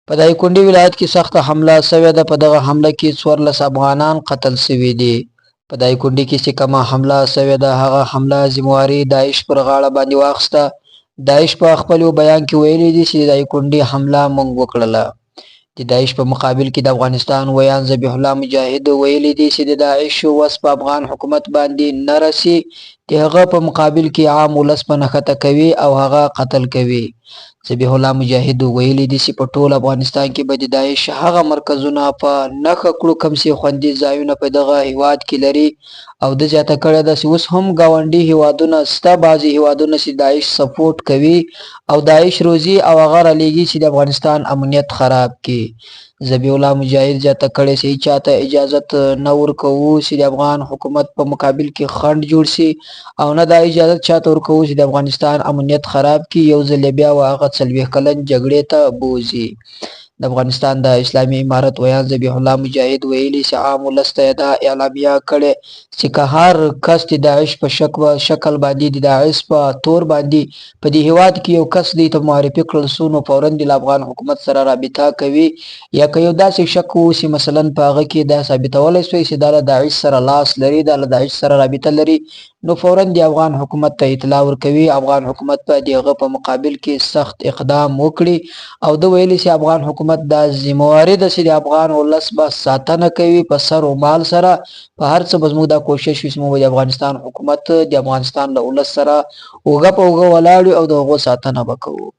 په دایکنډي ولایت کې سخته حمله سوې ده. په دغه حمله کې 14 افغانان قتل سوي دي. په دایکنډي کې چې کومه حمله سوې ده هغه حمله ذمہواري داعش پر غاړه باندې واخیسته. داعش په خپل بیان کې ویلي دي چې د دایکنډي حمله موږ وکړله. د داعش په مقابل کې د افغانستان ویان ذبیح الله مجاهد ویلي دي چې د داعش وس په افغان حکومت باندې نه رسي. د هغه په مقابل کې عام ولس په نښته کوي او هغه قتل کوي. ذبیح الله مجاهد ویلي دي چې په ټول افغانستان کې به د داعش هغه مرکزونه په نښه کړو کوم چې خوندي ځایونه په دغه هیواد کې لري. او د زیاته کړه ده چې اوس هم ګاونډي هیوادونه سته، بعضې هیوادونه چې داعش سپورټ کوي او داعش روزي او هغه رالیږي چې د افغانستان امنیت خراب کړي. ذبیح الله مجاهد زیاته کړې چې چاته اجازت نه ورکوو چې د افغان حکومت په مقابل کې خنډ جوړ شي او نه دا اجازت چاته ورکوو چې د افغانستان امنیت خراب کړي، یو ځل بیا هغه 40 کلن جګړې ته بوځي. د افغانستان د اسلامي امارت ویان ذبیح الله مجاهد ویلي چې عام ولس ته دا اعلامیه کړې چې که هر کس د داعش په شکل باندې د داعش په تور باندې په دې هیواد کې یو کس دی ته معرفي کړل سو نو فوراً د افغان حکومت سره رابطه کوي، یا که یو داسې شک وشي مثلا په هغه کې دا ثابتولی شوی چې دا له داعش سره لاس لري، دا له داعش سره رابطه لري، نو فوراً د افغان حکومت ته اطلاع ورکوي. افغان حکومت به د هغه په مقابل کې سخت اقدام وکړي. او د ویلي چې افغان حکومت دا ذمہواري ده چې د افغان ولس به ساتنه کوي په سر او مال سره. په هر څه به زموږ دا کوشش وي چې موږ د افغانستان حکومت د افغانستان له ولس سره اوږه په اوږه ولاړ یو او د هغو ساتنه به کوو.